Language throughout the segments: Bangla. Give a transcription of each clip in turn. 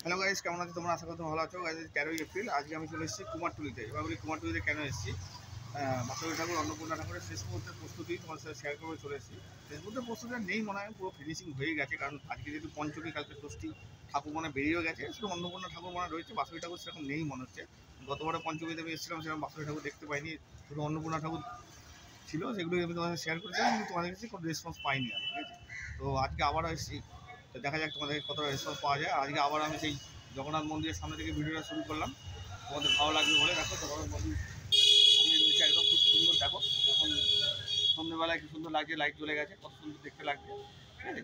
হ্যালো গাইস, কেমন আছো তোমরা? আশা করি তোমরা ভালো আছো। গাইস 13ই এপ্রিল আজকে আমি চলে এসেছি কুমারটুলিতে। এবার বলি কুমারটুলিতে কেন এসেছি। বাসন্তী ঠাকুর অন্নপূর্ণা ঠাকুরের শেষ মুহূর্তের প্রস্তুতি তোমার সাথে শেয়ার করে চলে এসেছি। শেষ মুহূর্তের প্রস্তুতি নেই মনে হয়, পুরো ফিনিশিং হয়ে গেছে। কারণ আজকে যেহেতু পঞ্চমী, কালকে ষষ্ঠী, ঠাকুর মনে বেরিয়েও গেছে, শুধু অন্নপূর্ণা ঠাকুর মনে রয়েছে। বাসন্তী ঠাকুর সেরকম নেই মনে হচ্ছে। গতবারে পঞ্চমীতে আমি এসেছিলাম, সেরকম বাসন্তী ঠাকুর দেখতে পাইনি, শুধু অন্নপূর্ণা ঠাকুর ছিল। সেগুলো আমি তোমাদের শেয়ার করেছিলাম, কিন্তু তোমাদের কাছে কোনো রেসপন্স পাইনি আমি, ঠিক আছে? তো আজকে আবার এসেছি, তো দেখা যাক তোমাদের কতটা রেসপন্স পাওয়া যায়। আজকে আবার আমি সেই জগন্নাথ মন্দিরের সামনে থেকে ভিডিওটা শুরু করলাম, তোমাদের ভালো লাগবে বলে। দেখো জগন্নাথ মন্দির সামনে রয়েছে, একদম খুব সুন্দর। দেখো এখন সন্ধ্যেবেলায় কি সুন্দর লাগছে, লাইট জ্বলে গেছে, কত সুন্দর দেখতে লাগছে, ঠিক আছে?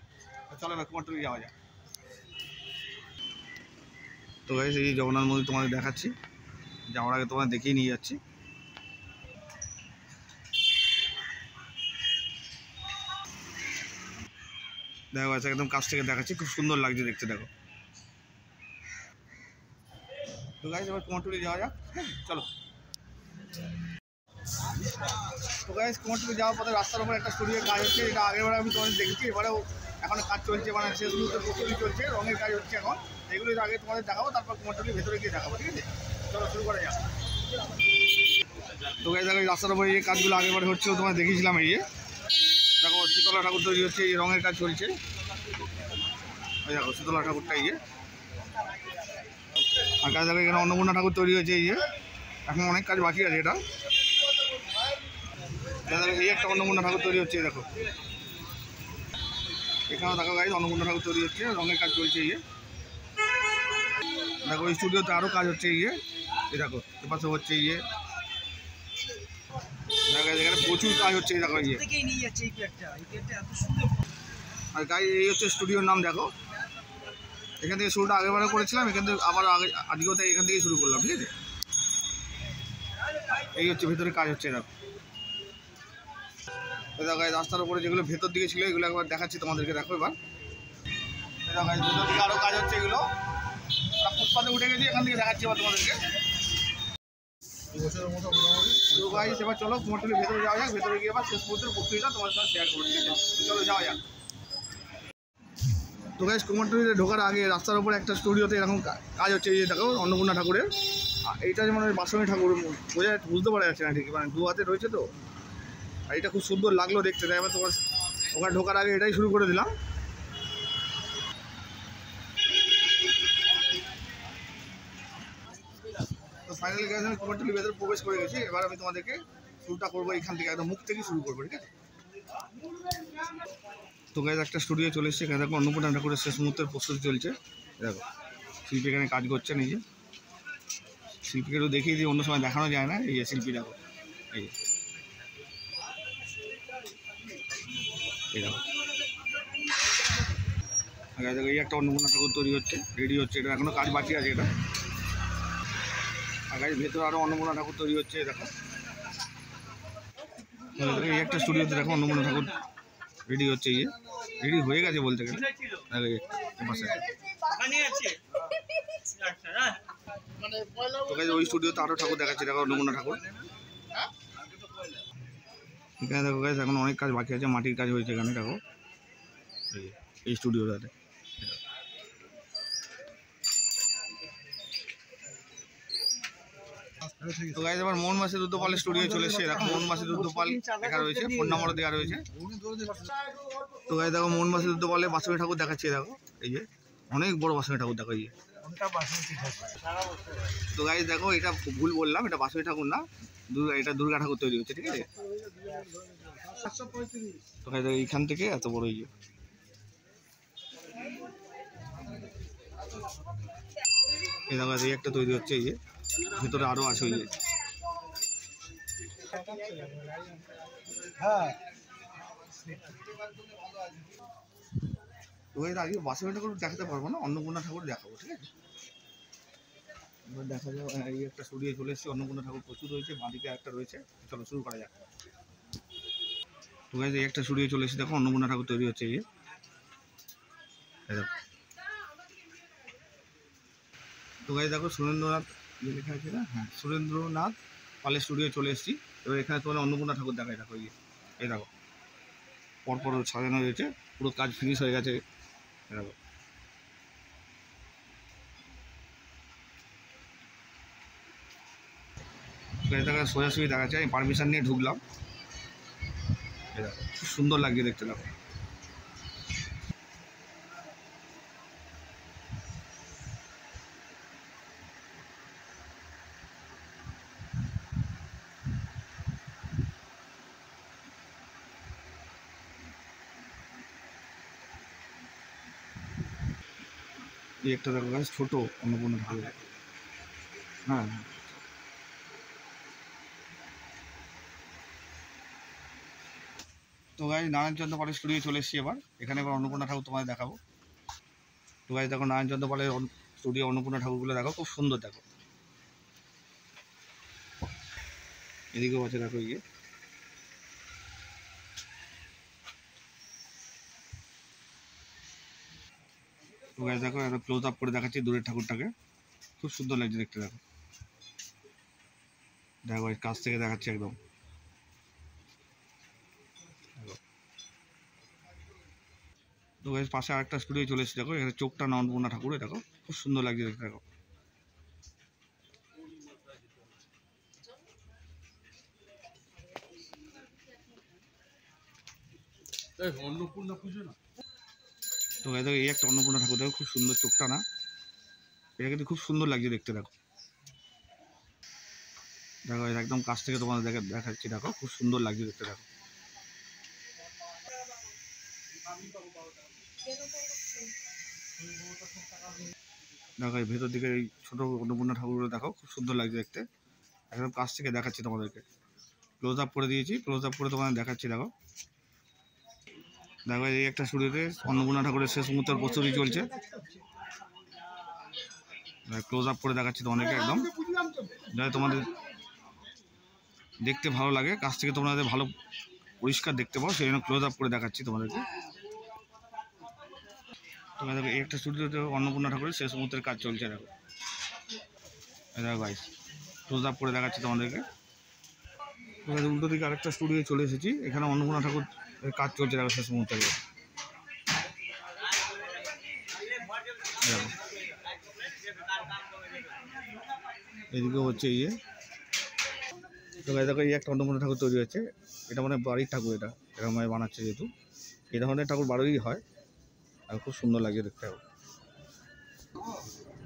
চলো এবার কুমারটুলি যাওয়া যাক। তো গাইস, এই জগন্নাথ মন্দির তোমাদের দেখাচ্ছি, যাওয়ার আগে তোমাদের দেখিয়ে নিয়ে যাচ্ছি। দেখো গাইস, একদম কাছ থেকে দেখাচ্ছি, খুব সুন্দর লাগছে দেখতে। দেখো তো গাইস, এবার কুমারটুলি যাওয়া যাক, চলো। তো গাইস, কুমারটুলি যাওয়ার পথে রাস্তার উপর একটা স্টুডিওর কাজ হচ্ছে। এটা আগেরবার আমি তোমাদের দেখেছি, এবারেও এখন কাজ চলছে, মানে শেষ মুহূর্তে প্রস্তুতি চলছে, রঙের কাজ হচ্ছে এখন। এগুলো আগে তোমাদের দেখাবো, তারপর কুমারটুলির ভেতরে গিয়ে দেখাবো, ঠিক আছে? চলো শুরু করা যাক। তো গাইস, দেখো রাস্তার উপরে এই কাজগুলো আগেরবার হচ্ছিল, তোমাদের দেখিয়েছিলাম। এই যে দেখো শীতলা ঠাকুর তৈরি হচ্ছে, এই রঙের কাজ চলছে। ওই দেখো শীতলা ঠাকুরটা, এই যে। আর কাজ দেখো এখানে অন্নপূর্ণা ঠাকুর তৈরি হয়েছে, এই যে। এখন অনেক কাজ বাকি আছে। এটা এই একটা অন্নপূর্ণা ঠাকুর তৈরি হচ্ছে, দেখো এখানেও দেখো গাইস অন্নপূর্ণা ঠাকুর তৈরি হচ্ছে, রঙের কাজ চলছে। এই দেখো এই স্টুডিওতে আরও কাজ হচ্ছে। এই দেখো এপাশে হচ্ছে। দেখো এখানে প্রচুর কাজ হচ্ছে। এই দেখো আর গাইস এই হচ্ছে স্টুডিওর নাম। দেখো এখান থেকে শুরুটা আগেবারে করেছিলাম, এখান থেকে আবার আজকেও তাই এখান থেকে শুরু করলাম, ঠিক আছে? এই হচ্ছে ভেতরে কাজ হচ্ছে। দেখো দেখো রাস্তার উপরে যেগুলো ভেতর দিকে ছিল, এগুলো একবার দেখাচ্ছি তোমাদেরকে। দেখো এবার দেখো ভেতর দিকে আরও কাজ হচ্ছে। এগুলো ফুটপাতে উঠে গেছি, এখান থেকে দেখাচ্ছি এবার তোমাদেরকে। তো গাইস, এবার চলো কুমারটুলির ভেতরে যাওয়া যাক। ভেতরে গিয়ে এবার শেষ মুহূর্তের প্রস্তুতিটা তোমার সাথে শেয়ার করবো, ঠিক আছে? চলো যাওয়া যাক। তো গাইস, কুমারটুলিতে ঢোকার আগে রাস্তার উপরে একটা স্টুডিওতে এরকম কাজ হচ্ছে। এই যে দেখো অন্নপূর্ণা ঠাকুরের, এইটা যেমন বাসন্তী ঠাকুর বুঝতে পারা যাচ্ছে না ঠিক, মানে দু হাতে রয়েছে তো। আর এটা খুব সুন্দর লাগলো দেখতে, তাই এবার তোমার ওখানে ঢোকার আগে এটাই শুরু করে দিলাম। তো ফাইনালি গাইস, আমি কুমারটুলির ভেতরে প্রবেশ করে গেছি। এবার আমি তোমাদেরকে শুরুটা করবো এখান থেকে, একদম মুখ থেকে শুরু করবো, ঠিক আছে? তো গাইস, একটা স্টুডিও চলে এসেছে। এখানে দেখো অন্নপূর্ণা ঠাকুরের শেষ মুহূর্তের প্রস্তুতি চলছে। দেখো শিল্পী এখানে কাজ করছে। নিজে শিল্পীকেও দেখিয়ে দিই, অন্য সময় দেখানো যায় না। এই যে শিল্পী দেখো, এই দেখো দেখো এই একটা অন্নপূর্ণা ঠাকুর তৈরি হচ্ছে, রেডি হচ্ছে। এটা এখনো কাজ বাকি আছে। এটা আর ভেতরে আরও অন্নপূর্ণা ঠাকুর তৈরি হচ্ছে। দেখো এই একটা স্টুডিওতে দেখো অন্নপূর্ণা ঠাকুর রেডি হচ্ছে। রেডি হয়ে গেছে বলতে গেলে। ওই স্টুডিওতে আরও ঠাকুর দেখাচ্ছে। দেখো অন্নপূর্ণা ঠাকুর। এখানে দেখো গাইস, এখন অনেক কাজ বাকি আছে, মাটির কাজ হয়েছে এখানে। দেখো এই স্টুডিওটাতে। তো গাইস, এবার মোহনবাসী রুদ্রপালের স্টুডিও চলে এসেছে। দেখো মোহনবাসী রুদ্রপাল লেখা রয়েছে, ফোন নাম্বারও দেওয়া রয়েছে। তো গাইস দেখো মোহনবাসী রুদ্রপালের বাসন্তী ঠাকুর দেখাচ্ছে। দেখো এই যে অনেক বড় বাসন্তী ঠাকুর। দেখো এই যে। তো গাইস দেখো, এটা ভুল বললাম, এটা বাসন্তী ঠাকুর না, এটা দুর্গা ঠাকুর তৈরি হচ্ছে, ঠিক আছে? তো গাইস এইখান থেকে এত বড়। এই দেখো এই একটা তৈরি হচ্ছে। এই যে ভিতরে আরও আছে। ওই যে তো আজকে বাসন্তী ঠাকুর দেখাতে পারবো না, অন্নপূর্ণা ঠাকুর দেখাবো, ঠিক আছে? এবার দেখা যাবে। এই একটা স্টুডিও চলে এসেছে, অন্নপূর্ণা ঠাকুর প্রচুর রয়েছে, বাঁদিকে একটা রয়েছে। চলো শুরু করা যাক। তো গাইস, এই একটা স্টুডিও চলে এসেছে। দেখো অন্নপূর্ণা ঠাকুর তৈরি হচ্ছে। এই দেখো। তো গাইস দেখো সুরেন্দ্রনাথ লেখা আছে না? হ্যাঁ, সুরেন্দ্রনাথ পালের স্টুডিও চলে এসেছি। এবার এখানে তোমার অন্নপূর্ণা ঠাকুর দেখায়। দেখো এই দেখো পরপর সাজানো হয়েছে, পুরো কাজ ফিনিশ হয়ে গেছে। দেখো দেখো সোজাসুজি দেখাচ্ছে, আমি পারমিশন নিয়ে ঢুকলাম। দেখো খুব সুন্দর লাগছে দেখতে। দেখো এই একটা দেখো গাছ ছোট অন্নপূর্ণা ঠাকুর। হ্যাঁ তো গাছ নারায়ণচন্দ্র পালের স্টুডিও চলে এসেছি এবার। এখানে এবার অন্নপূর্ণা ঠাকুর তোমাদের দেখাবো। তো গাছ দেখো নারায়ণচন্দ্র পালের স্টুডিও অন্নপূর্ণা ঠাকুরগুলো দেখো, খুব সুন্দর। দেখো এদিকেও আছে, দেখো গিয়ে। তো গাছ দেখো একটা ক্লোজ আপ করে দেখাচ্ছি দূরের ঠাকুরটাকে, খুব সুন্দর লাগছে দেখতে। দেখো দেখো কাছ থেকে দেখাচ্ছি একদম। তো গাছ পাশে আরেকটা স্টুডিও চলে এসেছে, দেখো এখানে চোখটা অন্নপূর্ণা ঠাকুর, দেখো খুব সুন্দর লাগছে দেখতে। দেখো অন্নপূর্ণা পুজো না। তো গাছ দেখো এই একটা অন্নপূর্ণা ঠাকুর, দেখো খুব সুন্দর চোখটা না, এটা কিন্তু খুব সুন্দর লাগছে দেখতে। দেখো দেখো একদম কাছ থেকে তোমাদের দেখাচ্ছি, দেখো খুব সুন্দর লাগছে দেখতে। দেখো দেখো এই ভেতর দিকে এই ছোটো অন্নপূর্ণা ঠাকুরগুলো দেখো, খুব সুন্দর লাগছে দেখতে। একদম কাছ থেকে দেখাচ্ছি তোমাদেরকে, ক্লোজ আপ করে দিয়েছি, ক্লোজ আপ করে তোমাদের দেখাচ্ছি। দেখো দেখো এই একটা স্টুডিওতে অন্নপূর্ণা ঠাকুরের শেষ মুহূর্তের প্রস্তুতি চলছে, ক্লোজ আপ করে দেখাচ্ছি তোমাদেরকে একদম, যাতে তোমাদের দেখতে ভালো লাগে, কাছ থেকে তোমরা যাতে ভালো পরিষ্কার দেখতে পাও সেই জন্য ক্লোজ আপ করে দেখাচ্ছি তোমাদেরকে। তোমরা দেখো এই একটা স্টুডিওতে অন্নপূর্ণা ঠাকুরের শেষ মুহূর্তের কাজ চলছে। দেখো দেখো গাইস ক্লোজ আপ করে দেখাচ্ছি তোমাদেরকে। উল্টো দিকে আরেকটা স্টুডিও চলে এসেছি, এখানে অন্নপূর্ণা ঠাকুর কাজ চলছে। দেখো শেষ মুহূর্তে দেখো এদিকে হচ্ছে ইয়ে। তো দেখো এই একটা অন্নপূর্ণা ঠাকুর তৈরি হচ্ছে, এটা মানে বাড়ির ঠাকুর, এটা এরকম বানাচ্ছে যেহেতু এই ধরনের ঠাকুর বাড়িরই হয়, আর খুব সুন্দর লাগছে দেখতে।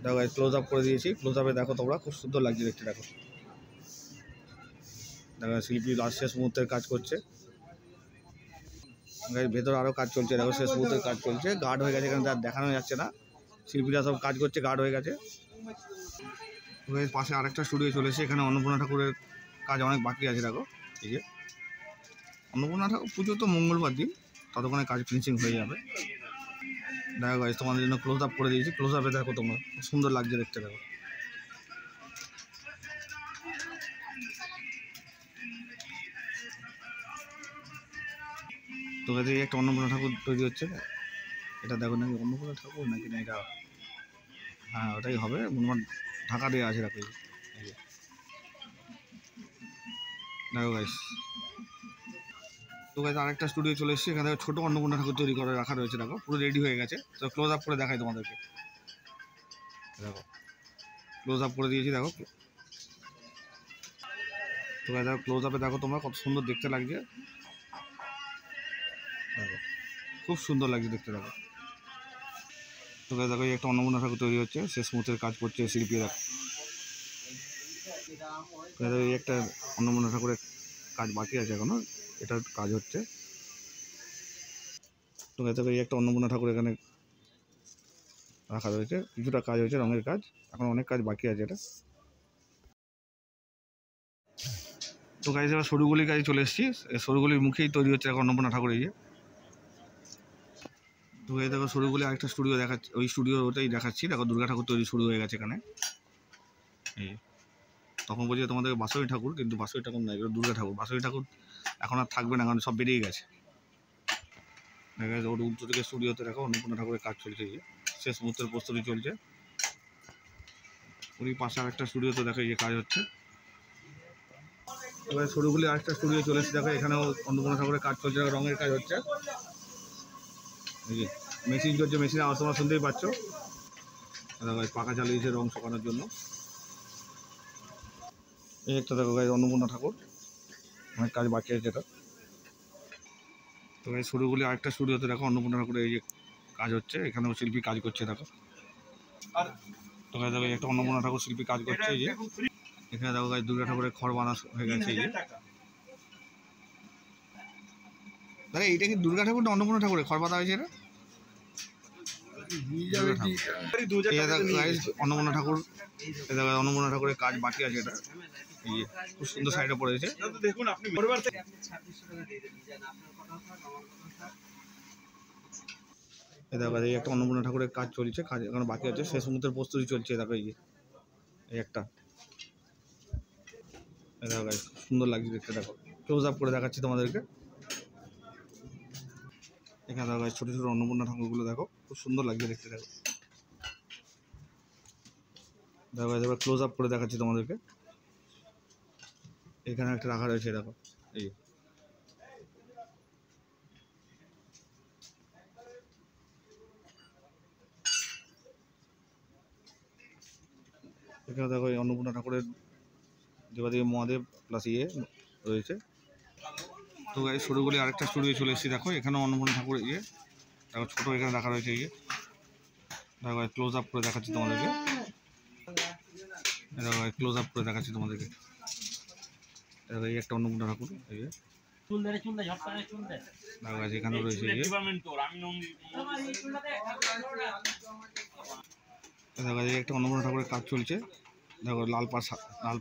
দেখো ক্লোজ আপ করে দিয়েছি, ক্লোজ আপে দেখো তোমরা, খুব সুন্দর লাগছে দেখতে। দেখো দেখো শিল্পী লাস্ট শেষ মুহূর্তের কাজ করছে, ভেতরে আরও কাজ চলছে। দেখো শেষ মুহূর্তের কাজ চলছে, গার্ড হয়ে গেছে, এখানে দেখানো যাচ্ছে না, শিল্পীরা সব কাজ করছে, গার্ড হয়ে গেছে। পাশে আরেকটা স্টুডিও চলে এসেছে, এখানে অন্নপূর্ণা ঠাকুরের কাজ অনেক বাকি আছে। দেখো এই যে অন্নপূর্ণা ঠাকুর পুজো তো মঙ্গলবার দিন, ততক্ষণে কাজ ফিনিশিং হয়ে যাবে। দেখো গাইস তোমাদের জন্য ক্লোজ আপ করে দিয়েছি, ক্লোজ আপে দেখো তোমরা, খুব সুন্দর লাগছে দেখতে। দেখো তো এই একটা অন্নপূর্ণা ঠাকুর তৈরি হচ্ছে, এটা দেখো নাকি অন্নপূর্ণা ঠাকুর নাকি না এটা, হ্যাঁ ওটাই হবে, ঢাকা দেওয়া আছে। দেখো দেখো গাইস। তো গাইস আরেকটা স্টুডিও চলে এসেছে, এখানে ছোটো অন্নপূর্ণা ঠাকুর তৈরি করে রাখা রয়েছে। দেখো পুরো রেডি হয়ে গেছে, তো ক্লোজ আপ করে দেখাই তোমাদেরকে। দেখো ক্লোজ আপ করে দিয়েছি। দেখো তো গাইস দেখো ক্লোজ আপে দেখো তোমরা, কত সুন্দর দেখতে লাগছে। দেখো খুব সুন্দর লাগছে দেখতে। দেখো তো গাইস দেখো এই একটা অন্নপূর্ণা ঠাকুর তৈরি হচ্ছে, শেষ মুহূর্তের কাজ করছে শিল্পীরা। এই একটা অন্নপূর্ণা ঠাকুরের কাজ বাকি আছে এখনো, এটার কাজ হচ্ছে। তো দেখো এই একটা অন্নপূর্ণা ঠাকুর এখানে রাখা রয়েছে, কিছুটা কাজ হয়েছে, রঙের কাজ, এখন অনেক কাজ বাকি আছে এটা। তো গাইস এবার সরুগুলির কাজে চলে এসেছি, সরুগুলির মুখেই তৈরি হচ্ছে এখন অন্নপূর্ণা ঠাকুর। এই যে তো এই দেখো সরুগুলি আরেকটা স্টুডিও দেখাচ্ছি, ওই স্টুডিওটাই দেখাচ্ছি। দেখো দুর্গা ঠাকুর তৈরি শুরু হয়ে গেছে এখানে। এই তখন বলছি তোমাদের বাঁশরী ঠাকুর, কিন্তু বাঁশরী ঠাকুর নয়, এগুলো দুর্গা ঠাকুর। বাঁশরী ঠাকুর এখন আর থাকবে না, কারণ সব বেরিয়ে গেছে। দেখা গেছে ওর উল্টো দিকে স্টুডিওতে দেখো অন্নপূর্ণা ঠাকুরের কাজ চলছে, এই শেষ মুহূর্তের প্রস্তুতি চলছে। ওই পাশে আরেকটা স্টুডিওতে দেখো এই কাজ হচ্ছে। এবার সরুগুলি আরেকটা স্টুডিও চলে এসেছে, দেখো এখানেও অন্নপূর্ণা ঠাকুরের কাজ চলছে, রঙের কাজ হচ্ছে। এই যে মেশিন চলছে, মেশিনে আওয়াজ তোমরা শুনতেই পাচ্ছ। দেখো পাখা চালিয়েছে রং শুকানোর জন্য। এই একটা দেখো গাইজ অন্নপূর্ণা ঠাকুর, অনেক কাজ বাকি আছে এটা। তো এই স্টুডিওগুলি আরেকটা স্টুডিওতে দেখো অন্নপূর্ণা ঠাকুরের এই যে কাজ হচ্ছে, এখানেও শিল্পী কাজ করছে দেখো। তো গাইজ দেখো একটা অন্নপূর্ণা ঠাকুর শিল্পী কাজ করছে এই যে। এখানে দেখো গাইজ দুর্গা ঠাকুরের খড় বানা হয়ে গেছে এই যে। দাদা এইটা কি দুর্গা ঠাকুর না অন্নপূর্ণা ঠাকুরের খড় বাঁধা হয়েছে? এটা অন্নপূর্ণা ঠাকুর, অন্নপূর্ণা ঠাকুরের কাজ বাকি আছে এটা। এই খুব সুন্দর সাইডে পড়েছে দেখুন আপনি। দেখো এই একটা অন্নপূর্ণা ঠাকুরের কাজ চলছে, কাজ এখন বাকি আছে, শেষ মুহূর্তের প্রস্তুতি চলছে দেখো। এই একটা দেখো সুন্দর লাগছে দেখতে, দেখো ক্লোজ আপ করে দেখাচ্ছি তোমাদেরকে। এখানে দেখো ছোটো ছোটো অন্নপূর্ণা ঠাকুরগুলো দেখো, খুব সুন্দর লাগছে দেখতে, দেখো দেখো এবার ক্লোজ আপ করে দেখাচ্ছি তোমাদেরকে। এখানে একটা রাখা রয়েছে দেখো, এই এখানে দেখো এই অন্নপূর্ণা ঠাকুরের দেবাদেবী মহাদেব প্লাস রয়েছে। তো এই স্টুডিওগুলি আরেকটা স্টুডিও চলে এসেছি দেখো, এখানেও অন্নপূর্ণা ঠাকুর দেখো ছোটো এখানে রাখা রয়েছে দেখো ক্লোজ আপ করে দেখাচ্ছি তোমাদেরকে। দেখো ক্লোজ আপ করে দেখাচ্ছি তোমাদেরকে। দেখো এই একটা অন্নপূর্ণা ঠাকুর এই যে দেখো এখানে রয়েছে দেখো এই একটা অন্নপূর্ণা ঠাকুরের কাজ চলছে দেখো। লাল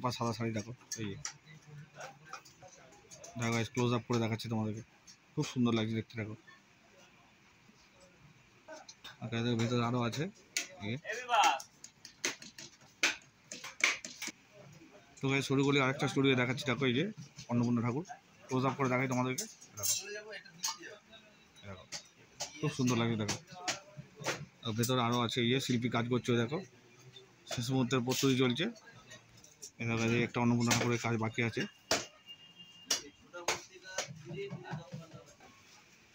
পাড় সাদা শাড়ি দেখো এই দেখো ক্লোজ আপ করে দেখাচ্ছি তোমাদেরকে, খুব সুন্দর লাগছে দেখতে দেখো। ভিতরে আরও আছে। তো এই স্টুডিওগুলি আরেকটা স্টুডিও দেখাচ্ছি দেখো, এই যে অন্নপূর্ণা ঠাকুর ক্লোজ আপ করে দেখাই তোমাদেরকে দেখো, দেখো খুব সুন্দর লাগছে দেখো। ভেতরে আরও আছে শিল্পী কাজ করছে দেখো, শেষ মুহূর্তের প্রস্তুতি চলছে। দেখো এই একটা অন্নপূর্ণা ঠাকুরের কাজ বাকি আছে।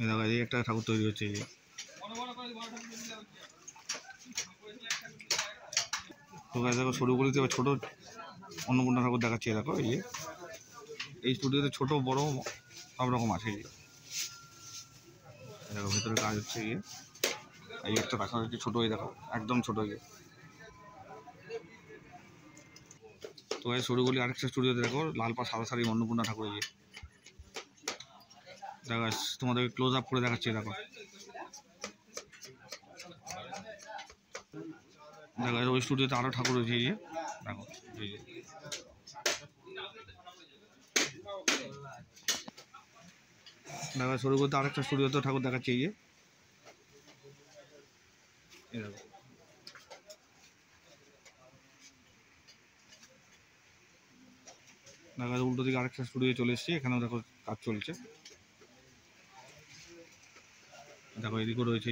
দেখো এই একটা ঠাকুর তৈরি হচ্ছে এই যে। তো দেখো স্টুডিওগুলিতে ছোটো অন্নপূর্ণা ঠাকুর দেখাচ্ছি দেখো, এই স্টুডিওতে ছোটো বড়ো সব রকম আছে দেখো। ভেতরে কাজ হচ্ছে এই একটা রাখা হচ্ছে ছোটো, দেখো একদম ছোটো তো এই স্টুডিওগুলি আরেকটা স্টুডিওতে দেখো, লাল পাড় সাদা শাড়ি অন্নপূর্ণা ঠাকুর দেখো তোমাদেরকে ক্লোজ আপ করে দেখাচ্ছি দেখো। দেখো ওই স্টুডিওতে আরও ঠাকুর রয়েছে দেখো এই যে। দেখো শুরু করতে আরেকটা স্টুডিওতে ঠাকুর দেখাচ্ছি এই দেখো। দেখো উল্টো দিকে আরেকটা স্টুডিও চলে এসেছি, এখানেও দেখো কাজ চলছে দেখো। এদিকেও রয়েছে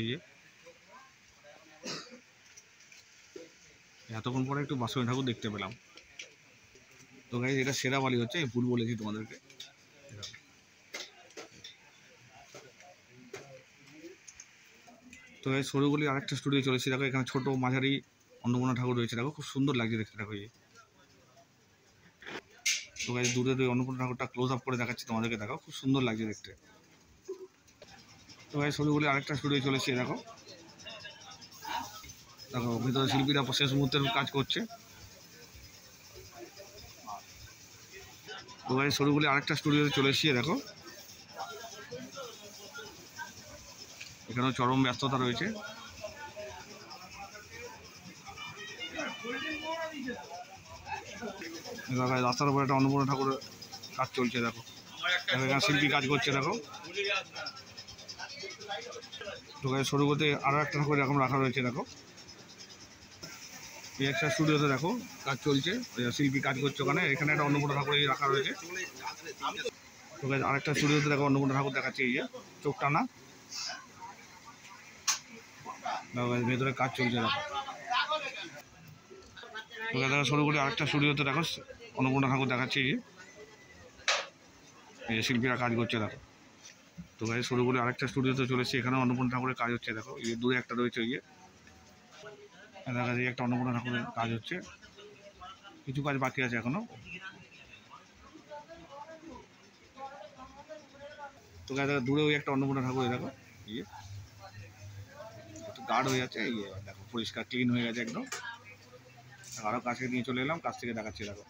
এতক্ষণ পরে একটু বাসন্তী ঠাকুর দেখতে পেলাম। তো গাইজ এটা শেরাবালি হচ্ছে, ভুল বলেছি তোমাদেরকে। তো গাইজ সরুগুলি আরেকটা স্টুডিও চলেছে দেখো, এখানে ছোটো মাঝারি অন্নপূর্ণা ঠাকুর রয়েছে দেখো, খুব সুন্দর লাগছে দেখতে দেখো তো গাইজ দূরে ওই অন্নপূর্ণা ঠাকুরটা ক্লোজ আপ করে দেখাচ্ছি তোমাদেরকে দেখো, খুব সুন্দর লাগছে দেখতে। তো গাইজ সরুগুলি আরেকটা স্টুডিও চলেছে দেখো, দেখো ভিতরে শিল্পীরা শেষ মুহূর্তের কাজ করছে। তো গাইজ সরুগুলি আরেকটা স্টুডিওতে চলে এসেছি দেখো, এখানেও চরম ব্যস্ততা রয়েছে। রাস্তার উপরে একটা অন্নপূর্ণা ঠাকুরের কাজ চলছে দেখো, এখানে শিল্পী কাজ করছে দেখো। তো গাইজ শুরু করতে আরও একটা ঠাকুর এরকম রাখা রয়েছে দেখো, এই একটা স্টুডিওতে দেখো কাজ চলছে, শিল্পী কাজ করছে ওখানে। এখানে একটা অন্নপূর্ণা ঠাকুর রাখা রয়েছে। তো গাইজ আরেকটা স্টুডিওতে দেখো অন্নপূর্ণা ঠাকুর দেখাচ্ছে চোখ টানা দেখো, ভেতরে কাজ চলছে দেখো। তো দেখো শুরু করে আরেকটা স্টুডিওতে দেখো অন্নপূর্ণা ঠাকুর দেখাচ্ছে এই শিল্পীরা কাজ করছে দেখো। তো গাইজ শুরু করে আরেকটা স্টুডিওতে চলেছে, এখানে অন্নপূর্ণা ঠাকুরের কাজ হচ্ছে দেখো, দূরে একটা রয়েছে দেখা যায় একটা অন্নপূর্ণা ঠাকুরের কাজ হচ্ছে, কিছু কাজ বাকি আছে এখনো। তো দেখো দূরে ওই একটা অন্নপূর্ণা ঠাকুর দেখো ইয়ে একটু গাঢ় হয়ে যাচ্ছে, ইয়ে দেখো পরিষ্কার ক্লিন হয়ে গেছে একদম। আরও কাছে নিয়ে চলে এলাম, কাছ থেকে দেখাচ্ছি দেখো।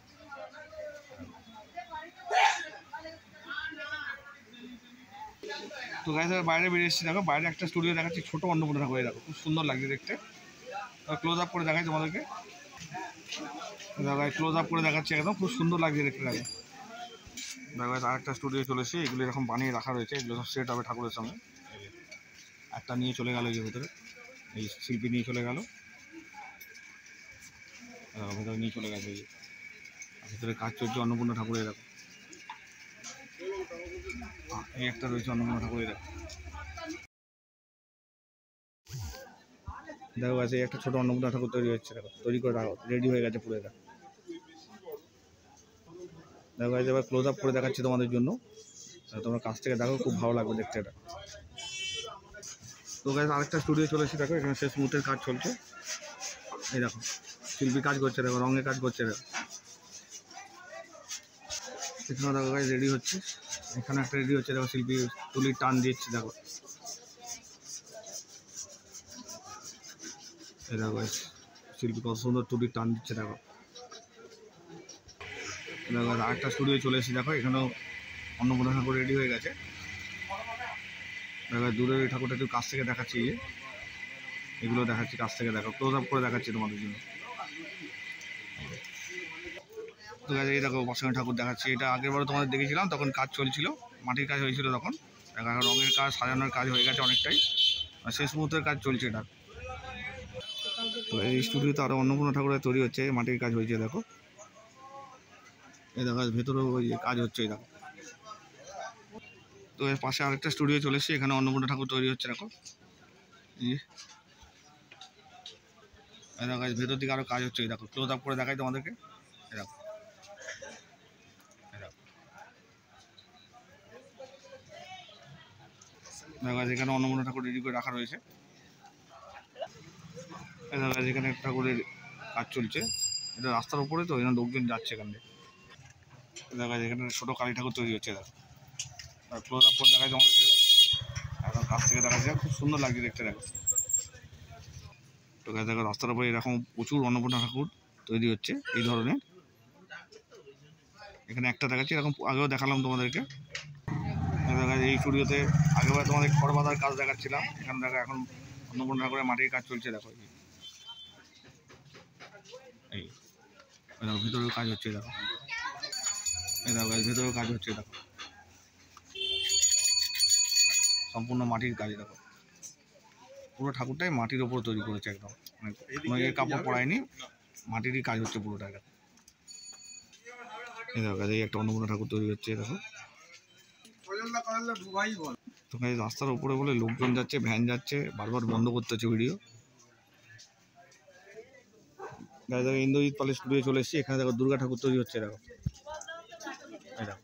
তো গাইস বাইরে বেরিয়ে এসেছি দেখো, বাইরে একটা স্টুডিও দেখাচ্ছি ছোট অন্নপূর্ণা ঠাকুর দেখো, খুব সুন্দর লাগছে দেখতে। ক্লোজ আপ করে দেখাই তোমাদেরকে, দেখো ক্লোজ আপ করে দেখাচ্ছি একদম, খুব সুন্দর লাগছে দেখতে দেখো। দেখো আর একটা স্টুডিও চলে এসেছি, এগুলো এরকম বানিয়ে রাখা রয়েছে, এগুলো সব সেট হবে ঠাকুরের সঙ্গে। একটা নিয়ে চলে গেল এই ভেতরে, এই শিল্পী নিয়ে চলে গেল, ভেতরে নিয়ে চলে গেছে, ভেতরে কাজ চলছে অন্নপূর্ণা ঠাকুরের দেখো। এই একটা রয়েছে অন্নপূর্ণা ঠাকুরের দেখো, দেখো আছে একটা ছোট অন্নপূর্ণা ঠাকুর তৈরি হচ্ছে দেখো, তৈরি করে রেডি হয়ে গেছে পুরো। দেখো দেখো এবার ক্লোজ আপ করে দেখাচ্ছি তোমাদের জন্য, তোমরা কাছ থেকে দেখো, খুব ভালো লাগবে দেখতে এটা। তো গাইস আরেকটা স্টুডিও চলে এসেছি দেখো, এখানে শেষ মুহূর্তের কাজ চলছে। এই দেখো শিল্পী কাজ করছে দেখো, রঙের কাজ করছে দেখো। এখানে দেখো গাইস রেডি হচ্ছে, এখানে একটা রেডি হচ্ছে দেখো, শিল্পী তুলির টান দিচ্ছে দেখো। এই দেখো গাইস শিল্পী কত সুন্দর তুলির টান দিচ্ছে দেখো। দেখো আরেকটা স্টুডিও চলে এসেছি দেখো, এখানেও অন্নপূর্ণা ঠাকুর রেডি হয়ে গেছে। দেখো দূরে ওই ঠাকুরটা একটু কাছ থেকে দেখাচ্ছি, এগুলো দেখাচ্ছি কাছ থেকে দেখো, ক্লোজ আপ করে দেখাচ্ছি তোমাদের জন্য। তো এই দেখো বসানো ঠাকুর দেখাচ্ছি, এটা আগেরবারও তোমাদের দেখেছিলাম, তখন কাজ চলছিল, মাটির কাজ হয়েছিল তখন। এখন রঙের কাজ সাজানোর কাজ হয়ে গেছে অনেকটাই, শেষ মুহূর্তের কাজ চলছে এটা। তো এই স্টুডিওতে আরও অন্নপূর্ণা ঠাকুরের তৈরি হচ্ছে, মাটির কাজ হয়েছে দেখো। এই দেখো ভেতরেও ওই কাজ হচ্ছে এই দেখো। তো এর পাশে আরেকটা স্টুডিও চলে এসেছে, এখানে অন্নপূর্ণা ঠাকুর তৈরি হচ্ছে দেখো। এই দেখো ভেতর দিকে আরও কাজ হচ্ছে, এই দেখো ক্লোজ আপ করে দেখাই তোমাদেরকে। এই দেখো দেখো এখানে অন্নপূর্ণা ঠাকুর রেডি করে রাখা রয়েছে। এই দেখো এখানে ঠাকুরের কাজ চলছে, এটা রাস্তার উপরে, তো এখানে লোকজন যাচ্ছে এখান থেকে। দেখা যায় এখানে ছোটো কালী ঠাকুর তৈরি হচ্ছে দেখো, আর ক্লোজ আপ করে দেখায় তোমাদেরকে, এখন কাছ থেকে দেখা যায়, খুব সুন্দর লাগছে দেখতে দেখো। তো দেখো রাস্তার উপরে এরকম প্রচুর অন্নপূর্ণা ঠাকুর তৈরি হচ্ছে এই ধরনের। এখানে একটা দেখাচ্ছি, এরকম আগেও দেখালাম তোমাদেরকে। দেখা যায় এই স্টুডিওতে আগেবার তোমাদের খড় বাঁধার কাজ দেখাচ্ছিলাম, এখানে দেখো এখন অন্নপূর্ণা ঠাকুরের মাটির কাজ চলছে দেখো। এই দেখো ভিতরেও কাজ হচ্ছে দেখো, এই দেখো ভিতরেও কাজ হচ্ছে দেখো, সম্পূর্ণ মাটির কাজ দেখো। পুরো ঠাকুরটাই মাটির ওপর তৈরি করেছে একদম, কোনো কাপড় পরায়নি, মাটিরই কাজ হচ্ছে পুরোটা দেখো। এই দেখো এই একটা অন্নপূর্ণা ঠাকুর তৈরি হচ্ছে দেখো। তো রাস্তার উপরে বলে লোকজন যাচ্ছে, ভ্যান যাচ্ছে, বারবার বন্ধ করতে হচ্ছে ভিডিও। দেখো ইন্দ্রজিৎ পালের স্টুডিও চলে এসেছি, এখানে দেখো দুর্গা ঠাকুর তৈরি হচ্ছে দেখো। এই দেখো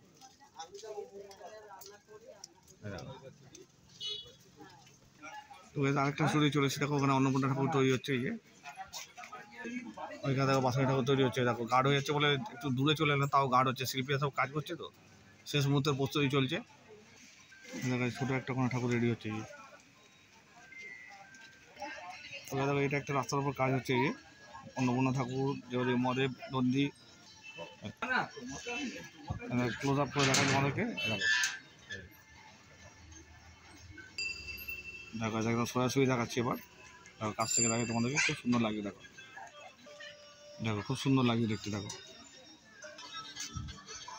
তো আরেকটা স্টুডিও চলে এসেছি দেখো, ওখানে অন্নপূর্ণা ঠাকুর তৈরি হচ্ছে। এই যে ওইখানে দেখো বাসন্তী ঠাকুর তৈরি হচ্ছে দেখো, গাঢ় হয়ে যাচ্ছে বলে একটু দূরে চলে এলাম, তাও গাঢ় হচ্ছে, শিল্পীরা সব কাজ করছে, তো শেষ মুহূর্তের প্রস্তুতি চলছে। দেখো ছোটো একটা কোনো ঠাকুর রেডি হচ্ছে। এই দেখো এটা একটা রাস্তার উপর কাজ হচ্ছে, এই যে অন্নপূর্ণা ঠাকুর যে মদে নন্দী, ক্লোজ আপ করে দেখা তোমাদেরকে। দেখো একদম সরাসরি দেখাচ্ছি এবার, দেখো কাছ থেকে দেখে তোমাদেরকে, খুব সুন্দর লাগছে দেখো। দেখো খুব সুন্দর লাগছে দেখতে দেখো।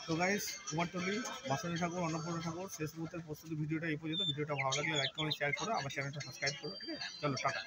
তো গাইস কুমারটুলি বাসন্তী ঠাকুর অন্নপূর্ণা ঠাকুর শেষ মুহূর্তের প্রস্তুতি ভিডিওটা এই পর্যন্ত। ভিডিওটা ভালো লাগলে লাইক করে শেয়ার করো, আমার চ্যানেলটা সাবস্ক্রাইব করো, ঠিক আছে? চলো টাটা।